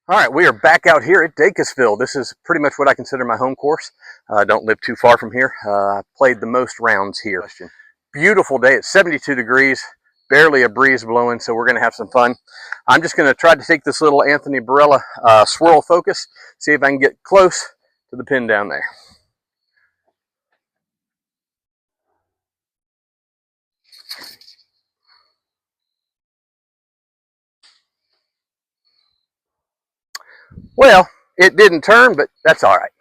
All right, we are back out here at Dacusville. This is pretty much what I consider my home course. I don't live too far from here. I played the most rounds here. Beautiful day. It's 72 degrees, barely a breeze blowing, so we're going to have some fun. I'm just going to try to take this little Anthony Barella swirl focus, see if I can get close to the pin down there. Well, it didn't turn, but that's all right.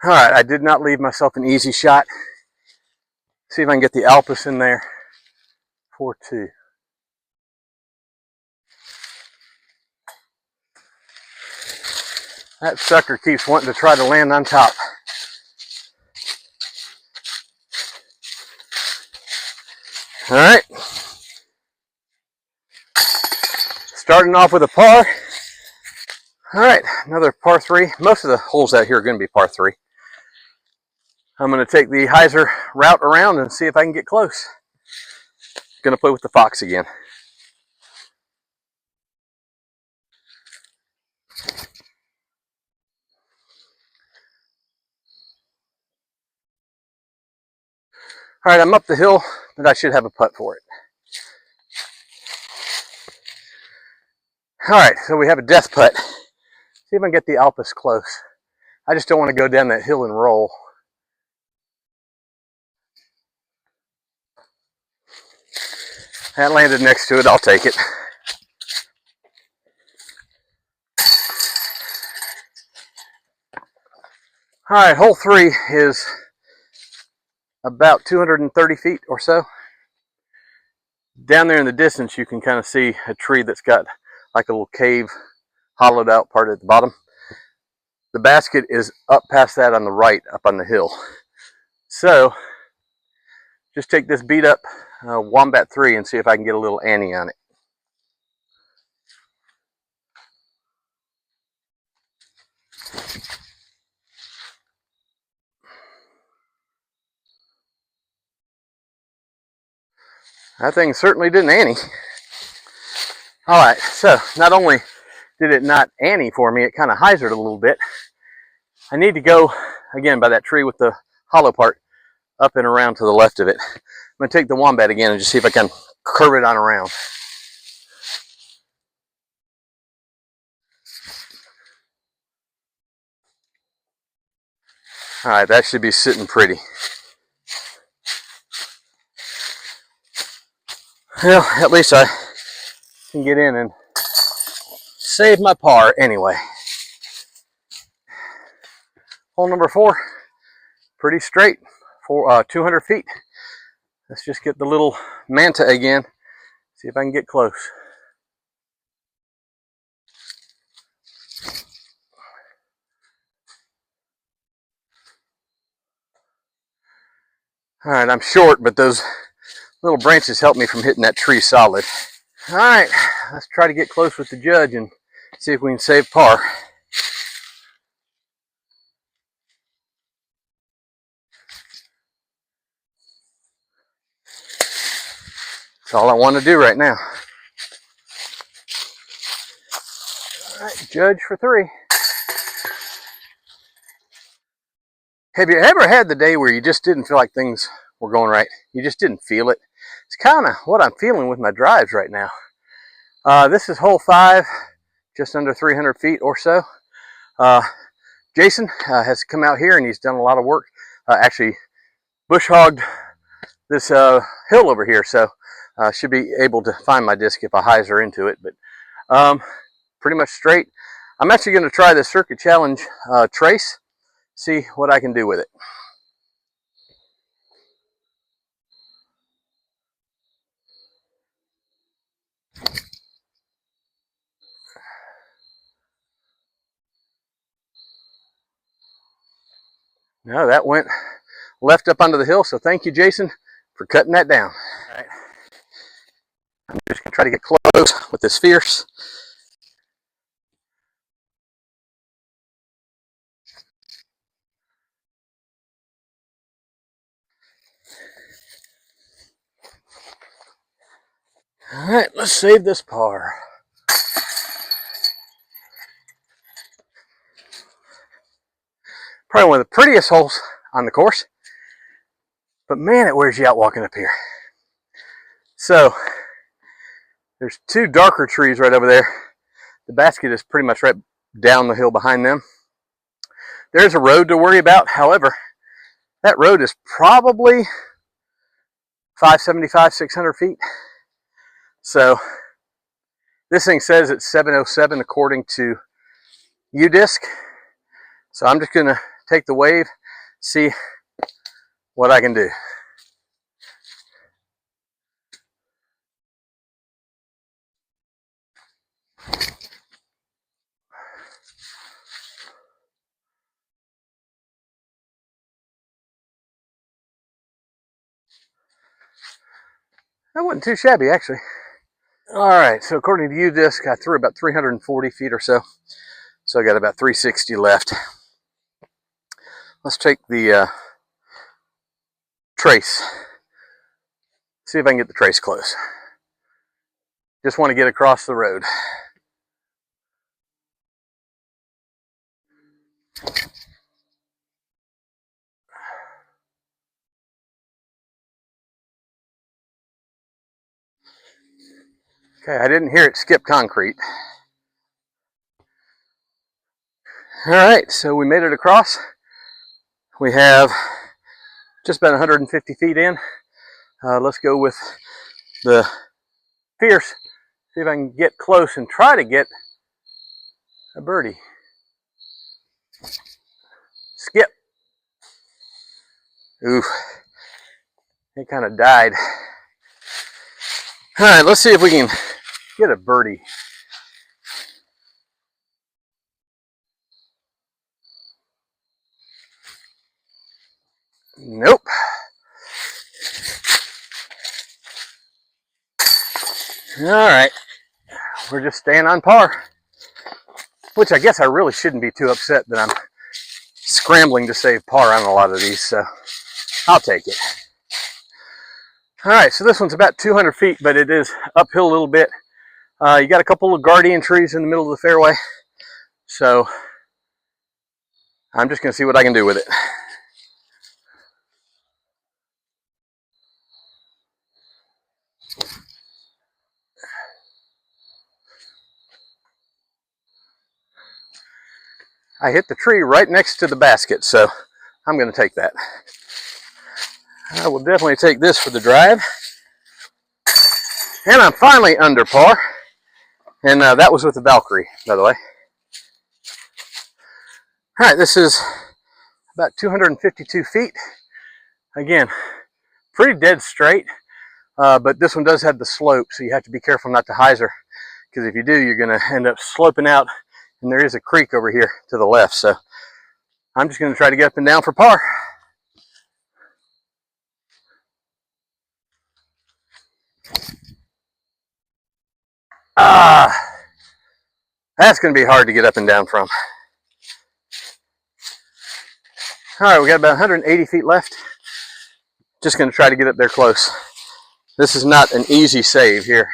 All right, I did not leave myself an easy shot. See if I can get the Alpus in there. 4-2. That sucker keeps wanting to try to land on top. All right. Starting off with a par. All right, another par 3. Most of the holes out here are going to be par 3. I'm going to take the hyzer route around and see if I can get close. Going to play with the Fox again. All right, I'm up the hill, but I should have a putt for it. All right, so we have a death putt. See if I can get the Alpus close. I just don't want to go down that hill and roll. That landed next to it, I'll take it. All right, hole 3 is about 230 feet or so. Down there in the distance, you can kind of see a tree that's got like a little cave hollowed out part at the bottom. The basket is up past that on the right, up on the hill. So just take this beat up Wombat 3 and see if I can get a little Annie on it. That thing certainly didn't Annie. All right, so not only did it not Annie for me, it kind of hyzered a little bit. I need to go, again, by that tree with the hollow part, up and around to the left of it. I'm going to take the Wombat again and just see if I can curve it on around. All right, that should be sitting pretty. Well, at least I can get in and save my par anyway. Hole number 4, pretty straight, for 200 feet. Let's just get the little Manta again, see if I can get close. All right, I'm short, but those little branches help me from hitting that tree solid. All right, let's try to get close with the judge and see if we can save par. That's all I want to do right now. All right, judge for 3. Have you ever had the day where you just didn't feel like things were going right? You just didn't feel it? It's kind of what I'm feeling with my drives right now. This is hole 5, just under 300 feet or so. Jason has come out here and he's done a lot of work. Actually, bush hogged this hill over here, so should be able to find my disc if I hyzer into it. But pretty much straight. I'm actually going to try the Circuit Challenge trace, see what I can do with it. No, that went left up onto the hill, so thank you, Jason, for cutting that down. All right. I'm just going to try to get close with this Fierce. All right, let's save this par. Probably one of the prettiest holes on the course, but man, it wears you out walking up here. So there's two darker trees right over there. The basket is pretty much right down the hill behind them. There's a road to worry about. However, that road is probably 575, 600 feet. So this thing says it's 707 according to UDisc. So I'm just gonna take the wave, see what I can do. That wasn't too shabby, actually. All right, so according to UDisc, I threw about 340 feet or so. So I got about 360 left. Let's take the trace. See if I can get the trace close. Just want to get across the road. Okay, I didn't hear it skip concrete. All right, so we made it across. We have just about 150 feet in. Let's go with the fierce. See if I can get close and try to get a birdie. Skip. Oof. It kind of died. All right, let's see if we can get a birdie. Nope. All right, we're just staying on par, which I guess I really shouldn't be too upset that I'm scrambling to save par on a lot of these, so I'll take it. All right, so this one's about 200 feet, but it is uphill a little bit. You got a couple of guardian trees in the middle of the fairway, so I'm just going to see what I can do with it. I hit the tree right next to the basket, so I'm going to take that. I will definitely take this for the drive. And I'm finally under par. And that was with the Valkyrie, by the way. All right, this is about 252 feet. Again, pretty dead straight, but this one does have the slope, so you have to be careful not to hyzer, because if you do, you're going to end up sloping out, and there is a creek over here to the left, so I'm just going to try to get up and down for par. That's going to be hard to get up and down from. All right, we got about 180 feet left. Just going to try to get up there close. This is not an easy save here.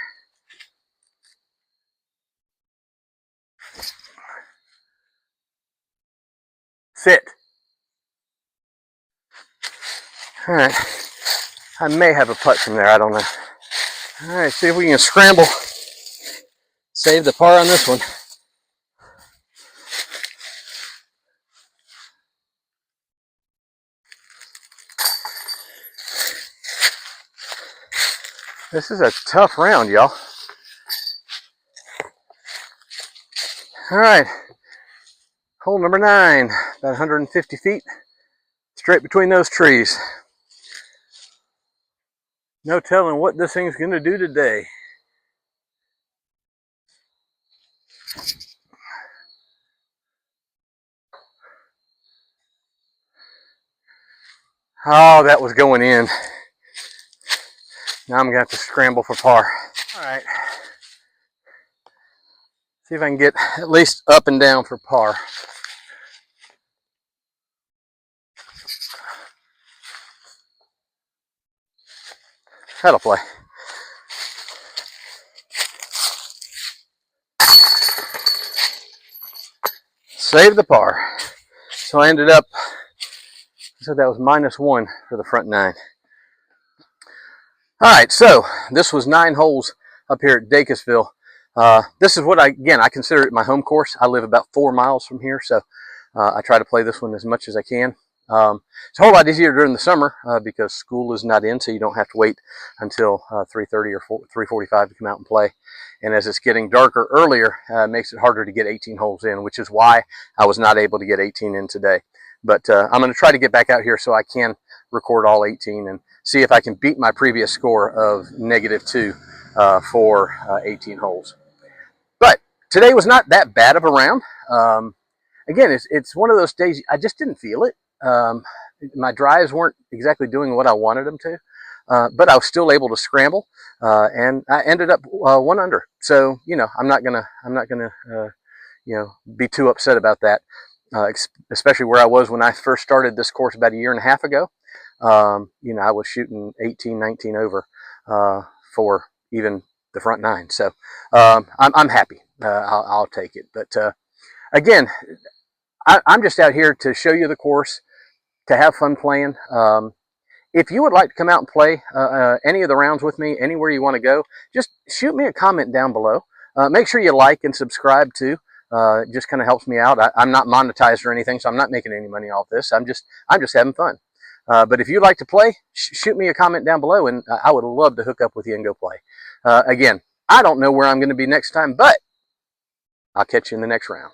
Sit. All right, I may have a putt from there, I don't know. All right, see if we can scramble. Save the par on this one. This is a tough round, y'all. All right, hole number 9, about 150 feet, straight between those trees. No telling what this thing's gonna do today. Oh, that was going in. Now I'm gonna have to scramble for par. All right, see if I can get at least up and down for par. That'll play. save the par. So I ended up, so that was -1 for the front 9. All right, so this was 9 holes up here at Dacusville. This is what I consider it my home course. I live about 4 miles from here, so I try to play this one as much as I can. It's a whole lot easier during the summer because school is not in, so you don't have to wait until 3:30 or 3:45 to come out and play. And as it's getting darker earlier, it makes it harder to get 18 holes in, which is why I was not able to get 18 in today. But I'm going to try to get back out here so I can record all 18 and see if I can beat my previous score of -2 for 18 holes. But today was not that bad of a round. Again, it's one of those days I just didn't feel it. My drives weren't exactly doing what I wanted them to, but I was still able to scramble, and I ended up 1 under. So I'm not gonna be too upset about that, especially where I was when I first started this course about 1.5 years ago. I was shooting 18, 19 over for even the front 9. So I'm happy. I'll take it. But again, I'm just out here to show you the course, to have fun playing. If you would like to come out and play any of the rounds with me, anywhere you want to go, just shoot me a comment down below. Make sure you like and subscribe too. It just kind of helps me out. I'm not monetized or anything, so I'm not making any money off this. I'm just having fun. But if you'd like to play, shoot me a comment down below, and I would love to hook up with you and go play. Again, I don't know where I'm going to be next time, but I'll catch you in the next round.